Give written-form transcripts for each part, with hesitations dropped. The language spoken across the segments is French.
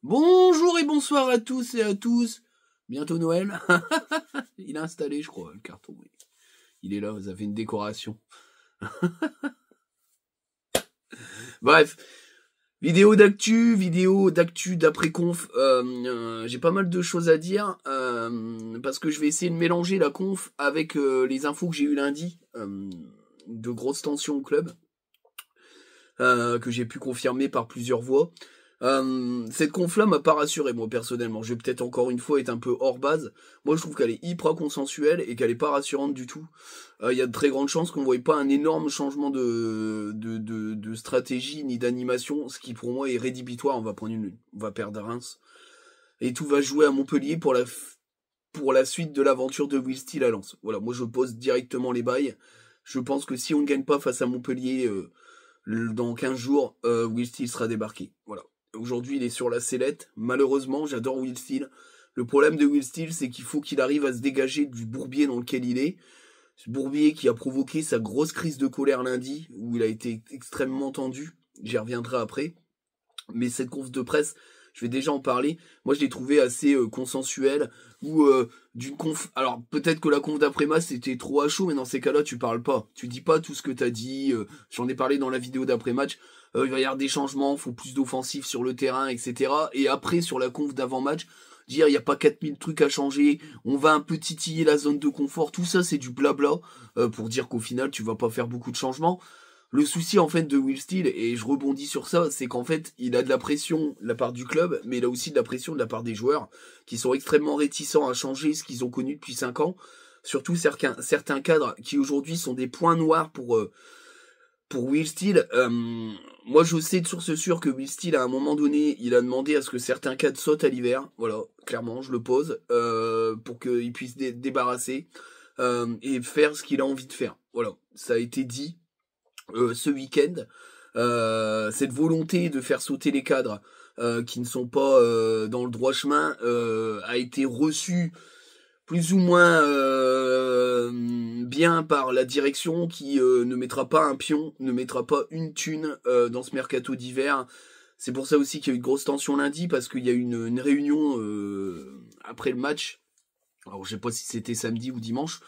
Bonjour et bonsoir à tous et à tous. Bientôt Noël. Il a installé, je crois, le carton. Il est là, vous avez une décoration. Bref, vidéo d'actu d'après-conf. J'ai pas mal de choses à dire parce que je vais essayer de mélanger la conf avec les infos que j'ai eu lundi. De grosses tensions au club que j'ai pu confirmer par plusieurs voies. Cette conf-là m'a pas rassuré, moi, personnellement. Je vais peut-être encore une fois être un peu hors base. Moi, je trouve qu'elle est hyper consensuelle et qu'elle est pas rassurante du tout. Il y a de très grandes chances qu'on voie pas un énorme changement de stratégie ni d'animation, ce qui pour moi est rédhibitoire. On va perdre à Reims. Et tout va jouer à Montpellier pour la suite de l'aventure de Will Steele à Lens. Voilà, moi je pose directement les bails. Je pense que si on ne gagne pas face à Montpellier dans 15 jours, Will Steele sera débarqué. Voilà. Aujourd'hui, il est sur la sellette. Malheureusement, j'adore Will Steele. Le problème de Will Steele, c'est qu'il faut qu'il arrive à se dégager du bourbier dans lequel il est. Ce bourbier qui a provoqué sa grosse crise de colère lundi, où il a été extrêmement tendu. J'y reviendrai après. Mais cette conf de presse, je vais déjà en parler. Moi, je l'ai trouvé assez consensuelle. Ou d'une conf... Alors, peut-être que la conf d'après-match, c'était trop à chaud, mais dans ces cas-là, tu parles pas. Tu dis pas tout ce que t'as dit. J'en ai parlé dans la vidéo d'après-match. Il va y avoir des changements, faut plus d'offensifs sur le terrain, etc. Et après, sur la conf d'avant-match, dire il n'y a pas 4000 trucs à changer, on va un peu titiller la zone de confort, tout ça c'est du blabla, pour dire qu'au final tu vas pas faire beaucoup de changements. Le souci en fait de Will Steele, et je rebondis sur ça, c'est qu'en fait il a de la pression de la part du club, mais il a aussi de la pression de la part des joueurs, qui sont extrêmement réticents à changer ce qu'ils ont connu depuis 5 ans. Surtout certains cadres qui aujourd'hui sont des points noirs pour Will Steele. Moi, je sais de source sûre que Will Steele, à un moment donné, il a demandé à ce que certains cadres sautent à l'hiver. Voilà, clairement, je le pose, pour qu'il puisse débarrasser et faire ce qu'il a envie de faire. Voilà, ça a été dit ce week-end. Cette volonté de faire sauter les cadres qui ne sont pas dans le droit chemin a été reçue plus ou moins bien par la direction qui ne mettra pas un pion, ne mettra pas une thune dans ce mercato d'hiver. C'est pour ça aussi qu'il y a eu une grosse tension lundi, parce qu'il y a eu une réunion après le match. Alors je sais pas si c'était samedi ou dimanche,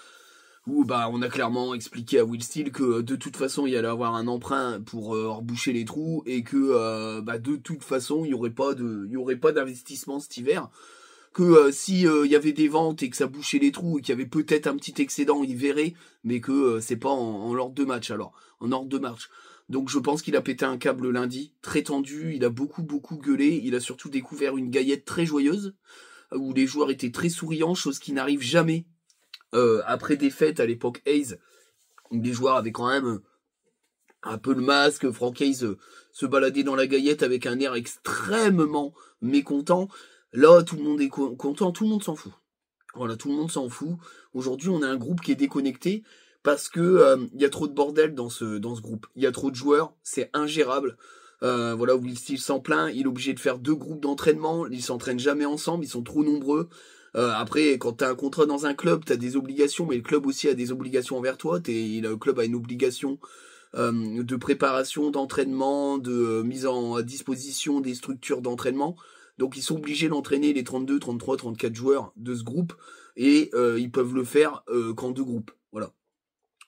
où on a clairement expliqué à Will Steele que de toute façon il y allait avoir un emprunt pour reboucher les trous, et que de toute façon il y aurait pas d'investissement cet hiver. Que si y avait des ventes et que ça bouchait les trous et qu'il y avait peut-être un petit excédent, il verrait, mais que c'est pas en ordre de match alors, en ordre de match. Donc je pense qu'il a pété un câble lundi, très tendu, il a beaucoup gueulé, il a surtout découvert une gaillette très joyeuse, où les joueurs étaient très souriants, chose qui n'arrive jamais après des fêtes à l'époque Hayes, où les joueurs avaient quand même un peu le masque. Frank Hayes se baladait dans la gaillette avec un air extrêmement mécontent. Là, tout le monde est content, tout le monde s'en fout. Voilà, tout le monde s'en fout. Aujourd'hui, on a un groupe qui est déconnecté parce que y a trop de bordel dans ce groupe. Il y a trop de joueurs, c'est ingérable. Voilà, Will Steele s'en plaint, il est obligé de faire 2 groupes d'entraînement, ils s'entraînent jamais ensemble, ils sont trop nombreux. Après, quand t'as un contrat dans un club, t'as des obligations, mais le club aussi a des obligations envers toi. Le club a une obligation de préparation, d'entraînement, de mise à disposition des structures d'entraînement. Donc ils sont obligés d'entraîner les 32, 33, 34 joueurs de ce groupe, et ils peuvent le faire qu'en 2 groupes. Voilà.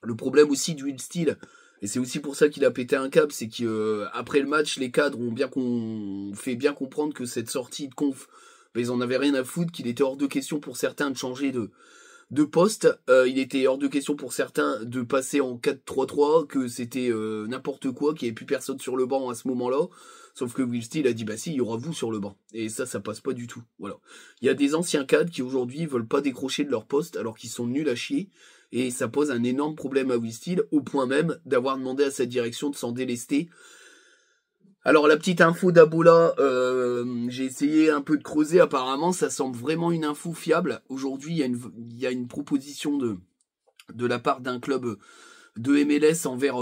Le problème aussi du Will Steele, et c'est aussi pour ça qu'il a pété un câble, c'est qu'après le match, les cadres ont fait bien comprendre que cette sortie de conf, ils en avaient rien à foutre, qu'il était hors de question pour certains de changer de poste. Il était hors de question pour certains de passer en 4-3-3, que c'était n'importe quoi, qu'il n'y avait plus personne sur le banc à ce moment-là. Sauf que Will Steele a dit si, il y aura vous sur le banc. Et ça passe pas du tout. Voilà. Il y a des anciens cadres qui aujourd'hui veulent pas décrocher de leur poste alors qu'ils sont nuls à chier. Et ça pose un énorme problème à Will Steele, au point même d'avoir demandé à sa direction de s'en délester. Alors la petite info d'Abola, j'ai essayé un peu de creuser, apparemment ça semble vraiment une info fiable. Aujourd'hui il y a une proposition de la part d'un club de MLS envers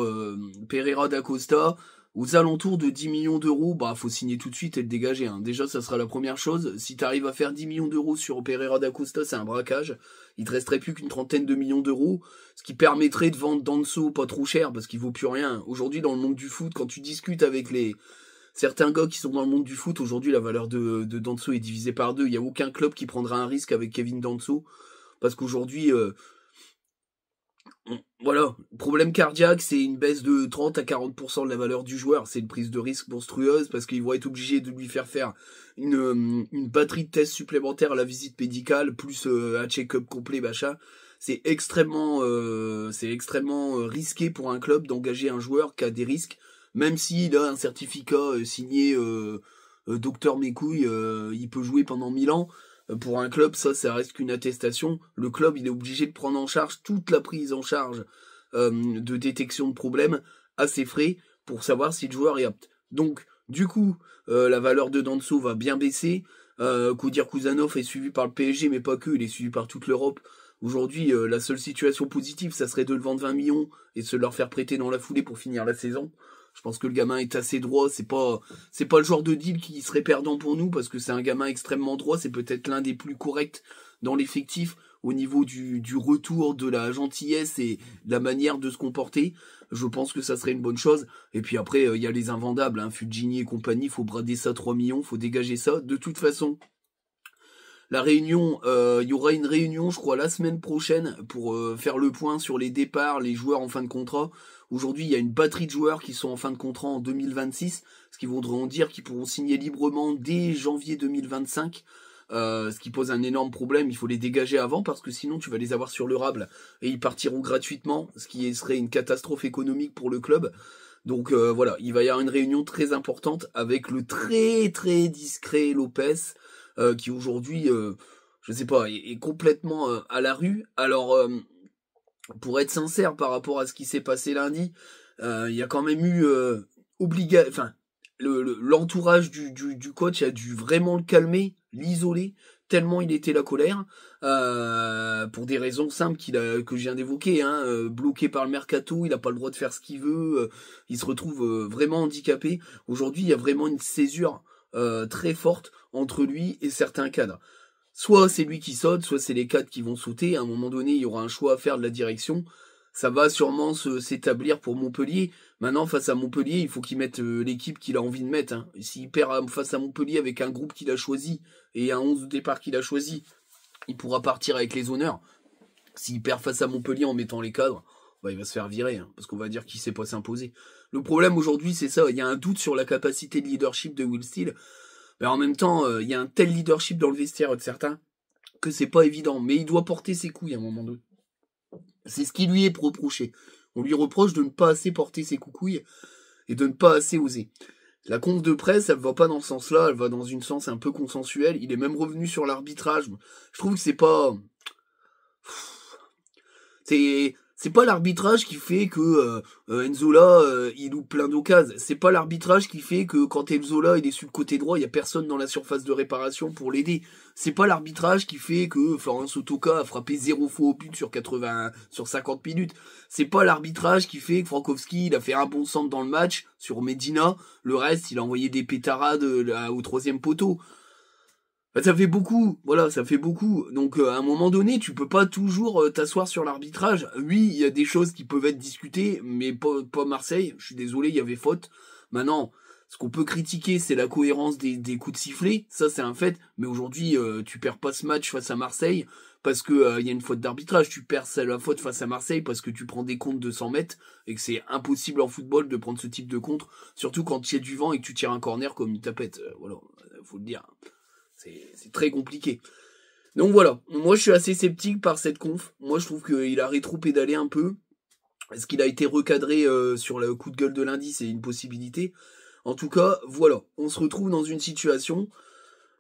Pereira da Costa, aux alentours de 10 millions d'euros. Faut signer tout de suite et le dégager. Déjà, ça sera la première chose. Si t'arrives à faire 10 millions d'euros sur Pereira da Costa, c'est un braquage. Il te resterait plus qu'une trentaine de millions d'euros, ce qui permettrait de vendre Danso pas trop cher, parce qu'il vaut plus rien. Aujourd'hui, dans le monde du foot, quand tu discutes avec certains gars qui sont dans le monde du foot, aujourd'hui, la valeur de Danso est divisée par deux. Il n'y a aucun club qui prendra un risque avec Kevin Danso. Parce qu'aujourd'hui, voilà, problème cardiaque, c'est une baisse de 30 à 40% de la valeur du joueur. C'est une prise de risque monstrueuse parce qu'ils vont être obligés de lui faire une batterie de tests supplémentaires à la visite médicale, plus un check-up complet, machin. C'est extrêmement risqué pour un club d'engager un joueur qui a des risques, même s'il a un certificat signé Docteur Mécouille, il peut jouer pendant 1000 ans. Pour un club, ça reste qu'une attestation. Le club, il est obligé de prendre en charge toute la prise en charge de détection de problèmes à ses frais pour savoir si le joueur est apte. Donc, du coup, la valeur de Danso va bien baisser. Koudir Kouzanov est suivi par le PSG, mais pas que, il est suivi par toute l'Europe. Aujourd'hui, la seule situation positive, ça serait de le vendre 20 millions et de se leur faire prêter dans la foulée pour finir la saison. Je pense que le gamin est assez droit, c'est pas le genre de deal qui serait perdant pour nous parce que c'est un gamin extrêmement droit, c'est peut-être l'un des plus corrects dans l'effectif au niveau du retour, de la gentillesse et de la manière de se comporter. Je pense que ça serait une bonne chose. Et puis après, il y a les invendables, hein, Fulgini et compagnie, faut brader ça 3 millions, faut dégager ça. De toute façon, la réunion, il y aura une réunion, je crois, la semaine prochaine pour faire le point sur les départs, les joueurs en fin de contrat. Aujourd'hui, il y a une batterie de joueurs qui sont en fin de contrat en 2026, ce qui voudrait dire qu'ils pourront signer librement dès janvier 2025. Ce qui pose un énorme problème, il faut les dégager avant parce que sinon tu vas les avoir sur le rable et ils partiront gratuitement, ce qui serait une catastrophe économique pour le club. Donc voilà, il va y avoir une réunion très importante avec le très très discret Lopez qui aujourd'hui, je sais pas, est complètement à la rue. Alors pour être sincère par rapport à ce qui s'est passé lundi, il y a quand même eu enfin l'entourage du coach a dû vraiment le calmer, l'isoler, tellement il était la colère, pour des raisons simples que je viens d'évoquer, hein, bloqué par le mercato, il n'a pas le droit de faire ce qu'il veut, il se retrouve vraiment handicapé. Aujourd'hui, il y a vraiment une césure très forte entre lui et certains cadres. Soit c'est lui qui saute, soit c'est les cadres qui vont sauter. À un moment donné, il y aura un choix à faire de la direction. Ça va sûrement s'établir pour Montpellier. Maintenant, face à Montpellier, il faut qu'il mette l'équipe qu'il a envie de mettre. Hein. S'il perd face à Montpellier avec un groupe qu'il a choisi et un 11 de départ qu'il a choisi, il pourra partir avec les honneurs. S'il perd face à Montpellier en mettant les cadres, bah, il va se faire virer, hein, parce qu'on va dire qu'il sait pas s'imposer. Le problème aujourd'hui, c'est ça. Il y a un doute sur la capacité de leadership de Will Steele. Mais en même temps, il y a un tel leadership dans le vestiaire de certains que c'est pas évident. Mais il doit porter ses couilles à un moment donné. C'est ce qui lui est reproché. On lui reproche de ne pas assez porter ses coucouilles et de ne pas assez oser. La conf de presse, elle va pas dans ce sens-là, elle va dans une sens un peu consensuel. Il est même revenu sur l'arbitrage. Je trouve que c'est pas... C'est pas l'arbitrage qui fait que Enzola il loupe plein d'occasions. C'est pas l'arbitrage qui fait que quand Enzola il est sur le côté droit, il y a personne dans la surface de réparation pour l'aider. C'est pas l'arbitrage qui fait que Florence Otoka a frappé 0 fois au but sur 50 minutes. C'est pas l'arbitrage qui fait que Frankowski il a fait un bon centre dans le match sur Medina. Le reste, il a envoyé des pétarades au 3e poteau. Ça fait beaucoup, voilà, ça fait beaucoup. Donc à un moment donné, tu peux pas toujours t'asseoir sur l'arbitrage. Oui, il y a des choses qui peuvent être discutées, mais pas Marseille. Je suis désolé, il y avait faute. Maintenant, ce qu'on peut critiquer, c'est la cohérence des coups de sifflet. Ça, c'est un fait. Mais aujourd'hui, tu perds pas ce match face à Marseille parce que il y a une faute d'arbitrage. Tu perds la faute face à Marseille parce que tu prends des comptes de 100 mètres et que c'est impossible en football de prendre ce type de contre, surtout quand il y a du vent et que tu tires un corner comme une tapette. Voilà, faut le dire. C'est très compliqué. Donc voilà, moi je suis assez sceptique par cette conf. Moi je trouve qu'il a rétro-pédalé un peu. Est-ce qu'il a été recadré sur le coup de gueule de lundi? C'est une possibilité. En tout cas, voilà, on se retrouve dans une situation.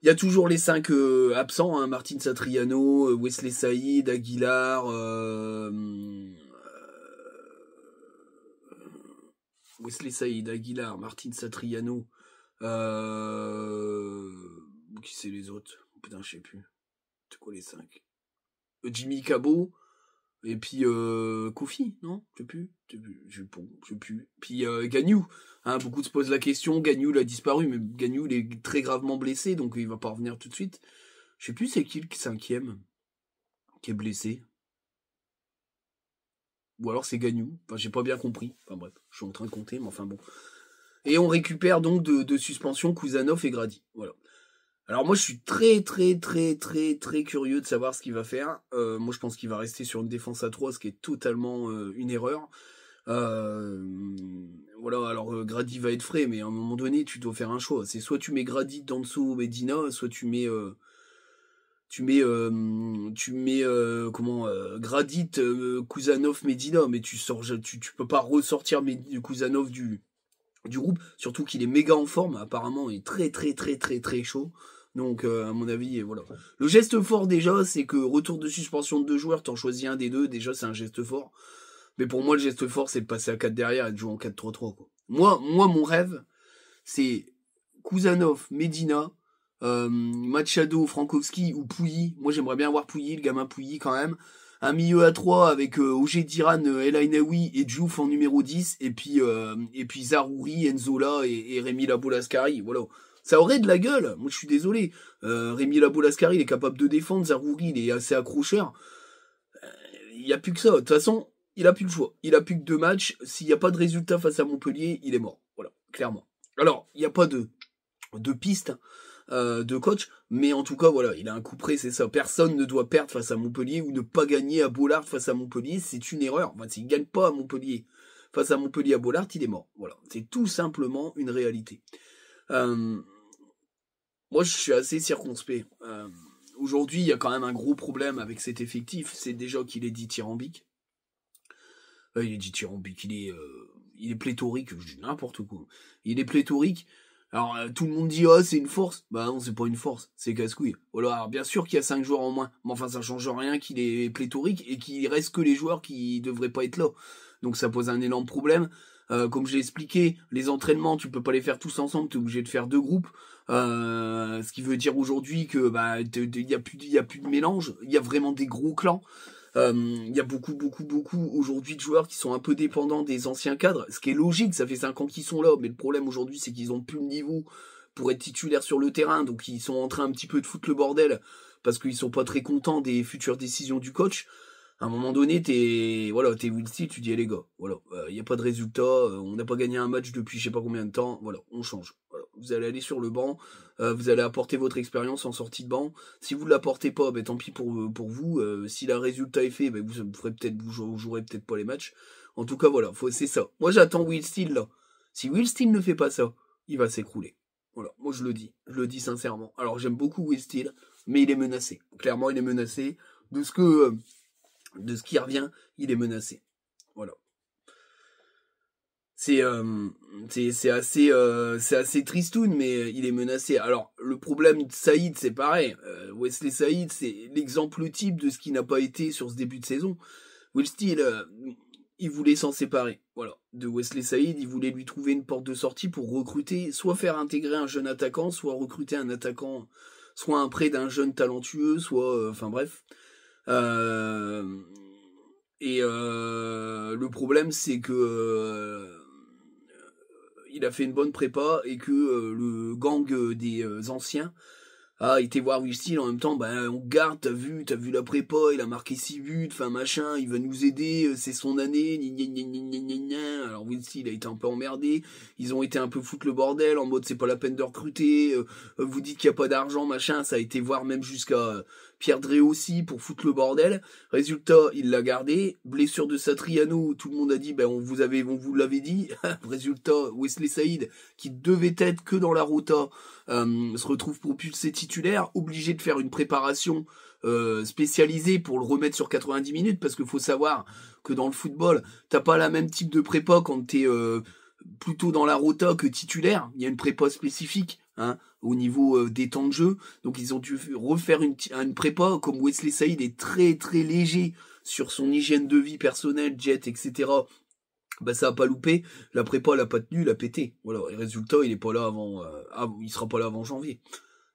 Il y a toujours les 5 absents, hein, Martin Satriano, Wesley Saïd, Aguilar, Wesley Saïd, Aguilar, Martin Satriano, qui c'est les autres? Putain, je sais plus. C'est quoi les 5? Jimmy Cabot, et puis Kofi, non? Je sais plus. Puis Gagnou, hein, beaucoup se posent la question, Gagnou il a disparu, mais Gagnou il est très gravement blessé, donc il va pas revenir tout de suite. Je sais plus c'est qui le 5e qui est blessé. Ou alors c'est Gagnou, enfin j'ai pas bien compris, enfin bref, je suis en train de compter, mais enfin bon. Et on récupère donc de suspension Kouzanov et Grady. Voilà. Alors moi je suis très curieux de savoir ce qu'il va faire. Moi je pense qu'il va rester sur une défense à 3, ce qui est totalement une erreur. Voilà, alors Grady va être frais, mais à un moment donné tu dois faire un choix. C'est soit tu mets Grady, Danso, Medina, soit tu mets Gradit, Kouzanov, Medina, mais tu peux pas ressortir Kouzanov du groupe, surtout qu'il est méga en forme, apparemment il est très chaud. Donc à mon avis, voilà. Le geste fort déjà, c'est que retour de suspension de 2 joueurs, t'en choisis un des deux, déjà c'est un geste fort. Mais pour moi le geste fort c'est de passer à 4 derrière et de jouer en 4-3-3 quoi. Moi mon rêve, c'est Kouzanov, Medina, Machado, Frankowski ou Pouilly. Moi j'aimerais bien voir Pouilly, le gamin Pouilly quand même. Un milieu à 3 avec Ogé Diran, El Ainaoui et Diouf en numéro 10, et puis Zarouri, Enzola et Rémi Labo-Lascari, voilà. Ça aurait de la gueule, moi je suis désolé. Rémi Labo-Lascari il est capable de défendre, Zarouri il est assez accrocheur. Il n'y a plus que ça, de toute façon, il a plus le choix. Il a plus que 2 matchs, s'il n'y a pas de résultat face à Montpellier, il est mort, voilà, clairement. Alors, il n'y a pas de piste de coach, mais en tout cas voilà, il a un coup près, c'est ça. Personne ne doit perdre face à Montpellier ou ne pas gagner à Bollard face à Montpellier, c'est une erreur. Enfin, s'il gagne pas à Montpellier face à Montpellier à Bollard, il est mort. Voilà, c'est tout simplement une réalité. Moi, je suis assez circonspect. Aujourd'hui, il y a quand même un gros problème avec cet effectif, c'est déjà qu'il est dithyrambique. Il est dithyrambique, il est pléthorique, je dis n'importe quoi. Il est pléthorique. Alors, tout le monde dit, oh, c'est une force. Bah non, c'est pas une force, c'est casse-couille. Voilà, alors bien sûr qu'il y a 5 joueurs en moins, mais enfin, ça change rien qu'il est pléthorique et qu'il reste que les joueurs qui devraient pas être là. Donc ça pose un énorme problème. Comme je l'ai expliqué, les entraînements, tu peux pas les faire tous ensemble, t'es obligé de faire 2 groupes. Ce qui veut dire aujourd'hui que bah il y a plus de mélange, il y a vraiment des gros clans. Il y a beaucoup aujourd'hui de joueurs qui sont un peu dépendants des anciens cadres, ce qui est logique, ça fait 5 ans qu'ils sont là, mais le problème aujourd'hui c'est qu'ils ont plus le niveau pour être titulaires sur le terrain, donc ils sont en train un petit peu de foutre le bordel parce qu'ils sont pas très contents des futures décisions du coach. À un moment donné, t'es Will Steele, tu dis eh, les gars, voilà, y a pas de résultat, on n'a pas gagné un match depuis je sais pas combien de temps, voilà, on change. Voilà. Vous allez aller sur le banc, vous allez apporter votre expérience en sortie de banc. Si vous ne l'apportez pas, ben tant pis pour vous. Si le résultat est fait, ben vous jouerez peut-être pas les matchs. En tout cas, voilà, c'est ça. Moi, j'attends Will Steele là. Si Will Steele ne fait pas ça, il va s'écrouler. Voilà, moi je le dis sincèrement. Alors j'aime beaucoup Will Steele, mais il est menacé. Clairement, il est menacé de ce qui revient, il est menacé. Voilà. C'est assez tristoun, mais il est menacé. Alors le problème de Saïd, c'est pareil. Wesley Saïd, c'est l'exemple type de ce qui n'a pas été sur ce début de saison. Will Steele, il voulait s'en séparer. Voilà, de Wesley Saïd, il voulait lui trouver une porte de sortie pour recruter, soit faire intégrer un jeune attaquant, soit recruter un attaquant, soit un prêt d'un jeune talentueux, soit, enfin bref. Le problème, c'est que il a fait une bonne prépa et que le gang des anciens a été voir Will Steele en même temps. Ben on garde, t'as vu la prépa, il a marqué 6 buts, enfin machin, il va nous aider, c'est son année. Alors Will Steele a été un peu emmerdé, ils ont été un peu foutre le bordel en mode c'est pas la peine de recruter, vous dites qu'il y a pas d'argent, machin. Ça a été voir même jusqu'à Pierre Drey aussi pour foutre le bordel. Résultat, il l'a gardé. Blessure de Satriano, tout le monde a dit ben on vous l'avait dit. Résultat, Wesley Saïd, qui devait être que dans la rota, se retrouve propulsé titulaire, obligé de faire une préparation spécialisée pour le remettre sur 90 minutes, parce qu'il faut savoir que dans le football, t'as pas la même type de prépa quand t'es plutôt dans la rota que titulaire. Il y a une prépa spécifique, hein, au niveau des temps de jeu. Donc ils ont dû refaire une prépa. Comme Wesley Saïd est très très léger sur son hygiène de vie personnelle, jet, etc. Bah ça a pas loupé. La prépa elle a pas tenu, il a pété. Voilà. Et résultat, il est pas là il sera pas là avant janvier.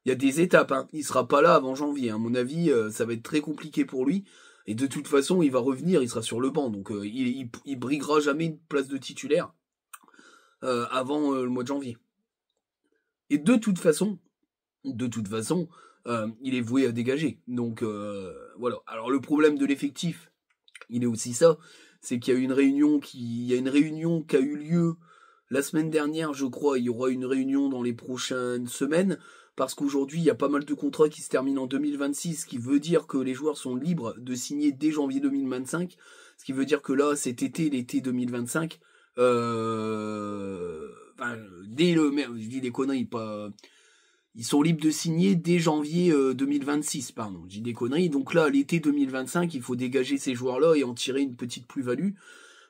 Il y a des étapes, hein. Il sera pas là avant janvier. À mon avis, ça va être très compliqué pour lui. Et de toute façon, il va revenir, il sera sur le banc. Donc il briguera jamais une place de titulaire avant le mois de janvier. Et de toute façon, il est voué à dégager. Donc voilà. Alors le problème de l'effectif, il est aussi ça, c'est qu'il y a une réunion qui a eu lieu La semaine dernière, je crois, il y aura une réunion dans les prochaines semaines, parce qu'aujourd'hui, il y a pas mal de contrats qui se terminent en 2026, ce qui veut dire que les joueurs sont libres de signer dès janvier 2025, ce qui veut dire que là, cet été, l'été 2025, dès le... Merde, je dis des conneries, pas... Ils sont libres de signer dès janvier 2026, pardon. Je dis des conneries. Donc là, l'été 2025, il faut dégager ces joueurs-là et en tirer une petite plus-value.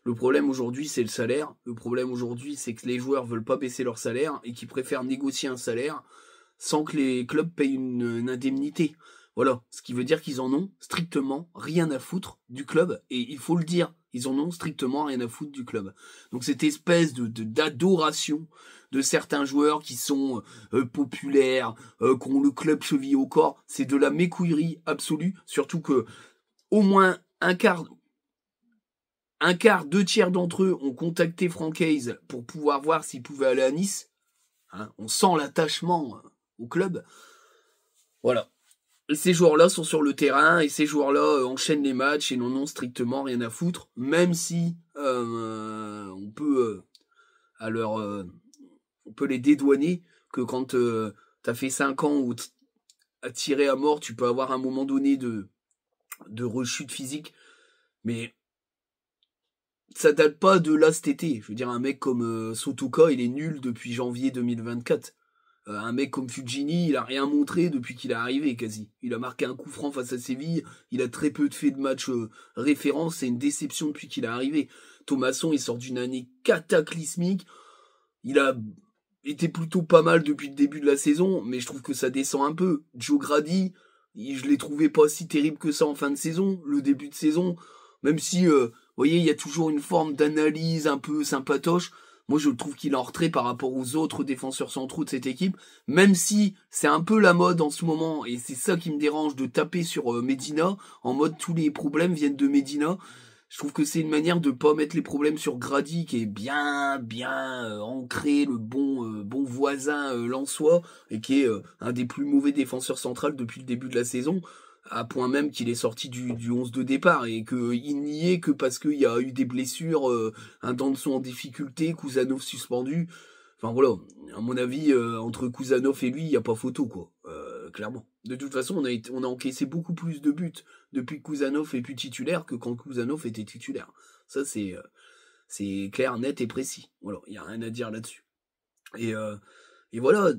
Le problème aujourd'hui, c'est le salaire. Le problème aujourd'hui, c'est que les joueurs veulent pas baisser leur salaire et qu'ils préfèrent négocier un salaire sans que les clubs payent une indemnité. Voilà. Ce qui veut dire qu'ils en ont strictement rien à foutre du club. Et il faut le dire, ils en ont strictement rien à foutre du club. Donc cette espèce d'adoration de certains joueurs qui sont populaires, qui ont le club chevillé au corps, c'est de la mécouillerie absolue. Surtout que au moins un quart, 2/3 d'entre eux ont contacté Franck Hayes pour pouvoir voir s'ils pouvaient aller à Nice. Hein, on sent l'attachement au club. Voilà. Et ces joueurs-là sont sur le terrain et ces joueurs-là enchaînent les matchs et n'en ont strictement rien à foutre, même si on peut on peut les dédouaner que quand t'as fait 5 ans où à tirer à mort, tu peux avoir un moment donné de rechute physique, mais ça date pas de là cet été. Je veux dire, un mec comme Sotoka, il est nul depuis janvier 2024. Un mec comme Fujini, il a rien montré depuis qu'il est arrivé quasi. Il a marqué un coup franc face à Séville, il a très peu fait de matchs référence, c'est une déception depuis qu'il est arrivé. Thomasson, il sort d'une année cataclysmique. Il a été plutôt pas mal depuis le début de la saison, mais je trouve que ça descend un peu. Joe Grady, je l'ai trouvé pas si terrible que ça en fin de saison, le début de saison, même si, vous voyez, il y a toujours une forme d'analyse un peu sympatoche. Moi, je trouve qu'il est en retrait par rapport aux autres défenseurs centraux de cette équipe, même si c'est un peu la mode en ce moment, et c'est ça qui me dérange de taper sur Medina, en mode tous les problèmes viennent de Medina. Je trouve que c'est une manière de pas mettre les problèmes sur Grady, qui est bien ancré, le bon voisin lensois, et qui est un des plus mauvais défenseurs centrales depuis le début de la saison, à point même qu'il est sorti du 11 de départ, et qu'il n'y est que parce qu'il y a eu des blessures, un Danso en difficulté, Kuzanov suspendu. Enfin voilà, à mon avis, entre Kuzanov et lui, il n'y a pas photo, quoi. Clairement. De toute façon, on a encaissé beaucoup plus de buts depuis que Kuzanov est plus titulaire que quand Kuzanov était titulaire. Ça, c'est clair, net et précis. Voilà, il n'y a rien à dire là-dessus. Et voilà,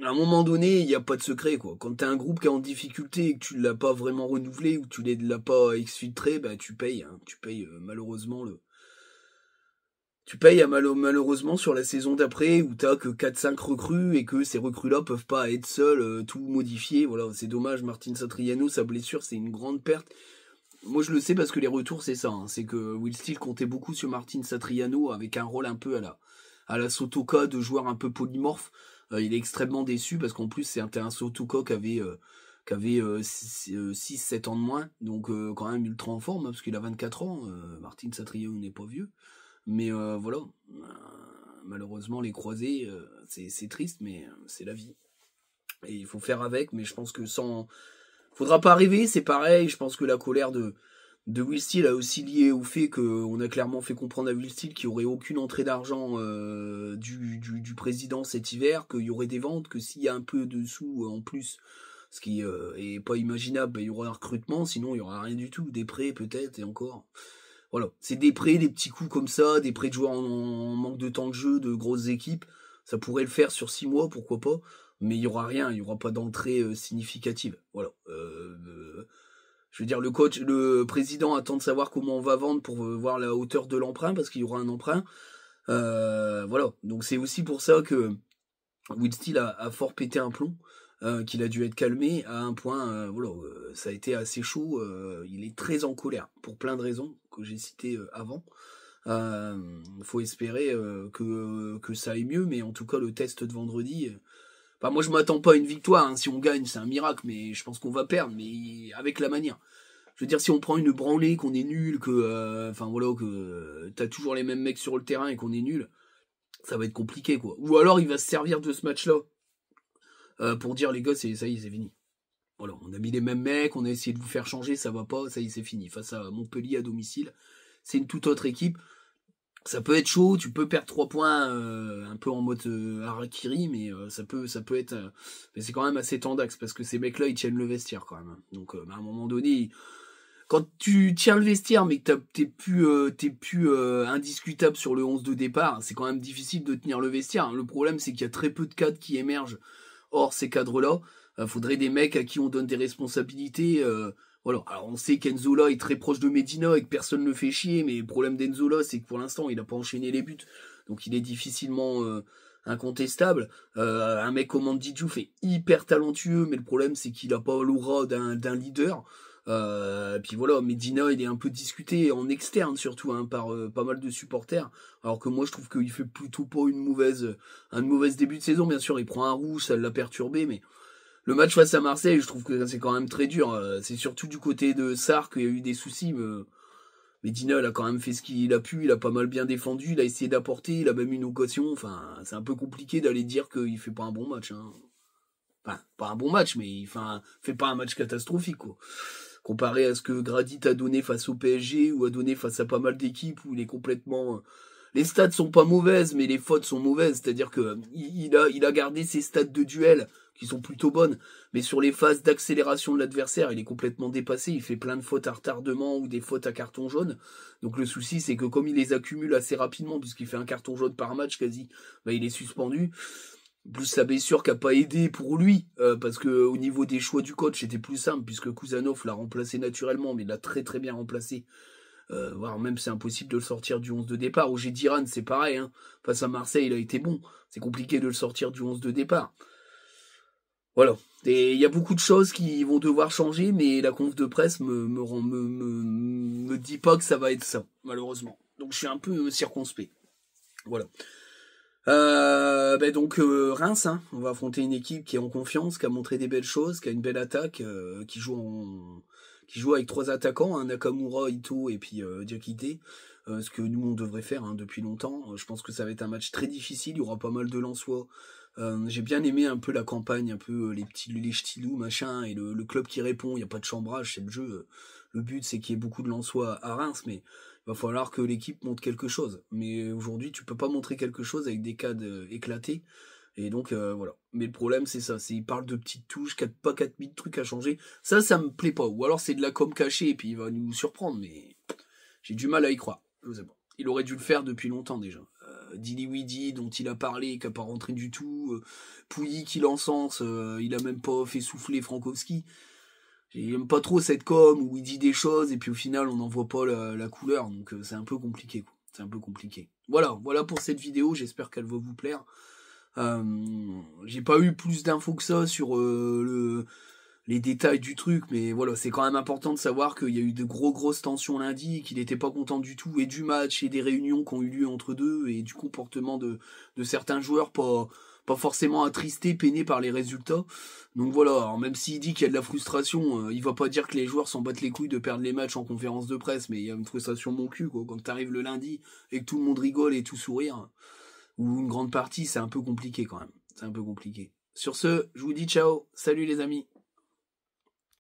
à un moment donné, il n'y a pas de secret, quoi. Quand t'as un groupe qui est en difficulté et que tu l'as pas vraiment renouvelé ou que tu l'as pas exfiltré, bah tu payes. Hein. Tu payes malheureusement Tu payes malheureusement sur la saison d'après où t'as que 4-5 recrues et que ces recrues-là peuvent pas être seuls, tout modifier. Voilà, c'est dommage. Martin Satriano, sa blessure, c'est une grande perte. Moi, je le sais parce que les retours, c'est ça. Hein. C'est que Will Steele comptait beaucoup sur Martin Satriano avec un rôle un peu à la Sotoka de joueur un peu polymorphe. Il est extrêmement déçu parce qu'en plus, c'est un Sotoka qui avait 6-7 ans de moins. Donc, quand même ultra en forme, hein, parce qu'il a 24 ans. Martin Satriano n'est pas vieux. Mais voilà, malheureusement les croisés, c'est triste, mais c'est la vie. Et il faut faire avec, mais je pense que faudra pas rêver, c'est pareil, je pense que la colère de Will Steele a aussi lié au fait qu'on a clairement fait comprendre à Will Steele qu'il n'y aurait aucune entrée d'argent du président cet hiver, qu'il y aurait des ventes, que s'il y a un peu de sous en plus, ce qui est pas imaginable, ben, il y aura un recrutement, sinon il y aura rien du tout, des prêts peut-être, et encore... Voilà, c'est des prêts, des petits coups comme ça, des prêts de joueurs en manque de temps de jeu, de grosses équipes. Ça pourrait le faire sur 6 mois, pourquoi pas. Mais il y aura rien, il y aura pas d'entrée significative. Voilà. Je veux dire, le président attend de savoir comment on va vendre pour voir la hauteur de l'emprunt, parce qu'il y aura un emprunt. Voilà. Donc c'est aussi pour ça que Will Steele a fort pété un plomb. Qu'il a dû être calmé à un point, voilà, ça a été assez chaud, il est très en colère, pour plein de raisons que j'ai citées avant. Faut espérer que ça aille mieux, mais en tout cas le test de vendredi, moi je m'attends pas à une victoire, hein. Si on gagne c'est un miracle, mais je pense qu'on va perdre, mais avec la manière. Je veux dire, si on prend une branlée, qu'on est nul, que t'as toujours les mêmes mecs sur le terrain et qu'on est nul, ça va être compliqué, quoi. Ou alors il va se servir de ce match-là pour dire les gars, ça y est, c'est fini. Voilà, on a mis les mêmes mecs, on a essayé de vous faire changer, ça va pas, ça y est, c'est fini. Face à Montpellier à domicile, c'est une toute autre équipe. ça peut être chaud, tu peux perdre 3 points un peu en mode harakiri, mais ça peut être mais c'est quand même assez tendax parce que ces mecs-là ils tiennent le vestiaire quand même. Donc à un moment donné, quand tu tiens le vestiaire mais que t'es plus indiscutable sur le 11 de départ, c'est quand même difficile de tenir le vestiaire. Le problème c'est qu'il y a très peu de cadres qui émergent hors ces cadres-là. Faudrait des mecs à qui on donne des responsabilités. Voilà. Alors on sait qu'Enzola est très proche de Medina et que personne ne le fait chier, mais le problème d'Enzola c'est que pour l'instant il n'a pas enchaîné les buts, donc il est difficilement incontestable. Un mec comme Andy Diouf est hyper talentueux, mais le problème c'est qu'il a pas l'aura d'un leader. Puis voilà, Medina il est un peu discuté en externe surtout par pas mal de supporters, alors que moi je trouve qu'il fait plutôt pas un mauvais début de saison. Bien sûr il prend un rouge, ça l'a perturbé, mais le match face à Marseille, je trouve que c'est quand même très dur. C'est surtout du côté de Sarr qu'il y a eu des soucis. Medina, il a quand même fait ce qu'il a pu. Il a pas mal bien défendu. Il a essayé d'apporter. Il a même une occasion. Enfin, c'est un peu compliqué d'aller dire qu'il fait pas un bon match. Hein. Enfin, pas un bon match, mais il fait pas un match catastrophique, quoi. Comparé à ce que Gradit a donné face au PSG ou a donné face à pas mal d'équipes où il est complètement... Les stats sont pas mauvaises, mais les fautes sont mauvaises. C'est-à-dire que il a gardé ses stats de duel qui sont plutôt bonnes, mais sur les phases d'accélération de l'adversaire, il est complètement dépassé. Il fait plein de fautes à retardement ou des fautes à carton jaune. Donc le souci, c'est que comme il les accumule assez rapidement, puisqu'il fait un carton jaune par match quasi, il est suspendu. Plus sa blessure qui a pas aidé pour lui, parce que au niveau des choix du coach, c'était plus simple, puisque Kuzanov l'a remplacé naturellement, mais il l'a très très bien remplacé. Voire même c'est impossible de le sortir du 11 de départ. Au Diran, c'est pareil, hein. Face à Marseille, il a été bon. C'est compliqué de le sortir du 11 de départ. Voilà. Et il y a beaucoup de choses qui vont devoir changer, mais la conf de presse me dit pas que ça va être ça, malheureusement. Donc je suis un peu circonspect. Voilà. Donc Reims, hein, on va affronter une équipe qui est en confiance, qui a montré des belles choses, qui a une belle attaque, qui joue avec 3 attaquants, hein, Nakamura, Ito et puis Diakité, ce que nous on devrait faire depuis longtemps. Je pense que ça va être un match très difficile, il y aura pas mal de Lensois. J'ai bien aimé un peu la campagne, un peu les ch'tilous machin, et le club qui répond, il y a pas de chambrage, c'est le jeu. Le but c'est qu'il y ait beaucoup de Lensois à Reims, mais il va falloir que l'équipe montre quelque chose. Mais aujourd'hui tu peux pas montrer quelque chose avec des cadres éclatés. Et donc voilà. Mais le problème c'est ça, il parle de petites touches, pas 4000 trucs à changer. Ça me plaît pas. Ou alors c'est de la com cachée et puis il va nous surprendre, mais j'ai du mal à y croire. Je sais pas. Il aurait dû le faire depuis longtemps déjà. Dili dont il a parlé, qui a pas rentré du tout. Pouilly qui l'encense, il a même pas fait souffler Frankowski. J'aime pas trop cette com où il dit des choses et puis au final on n'en voit pas la couleur, donc c'est un peu compliqué, quoi. C'est un peu compliqué. Voilà pour cette vidéo, j'espère qu'elle va vous plaire. J'ai pas eu plus d'infos que ça sur les détails du truc, mais voilà, c'est quand même important de savoir qu'il y a eu de grosses tensions lundi, qu'il n'était pas content du tout, et du match, et des réunions qui ont eu lieu entre deux, et du comportement de certains joueurs pas forcément attristés, peinés par les résultats. Donc voilà, alors même s'il dit qu'il y a de la frustration, il va pas dire que les joueurs s'en battent les couilles de perdre les matchs en conférence de presse, mais il y a une frustration mon cul, quoi. Quand t'arrives le lundi et que tout le monde rigole et tout sourire, ou une grande partie, c'est un peu compliqué quand même. C'est un peu compliqué. Sur ce, je vous dis ciao, salut les amis.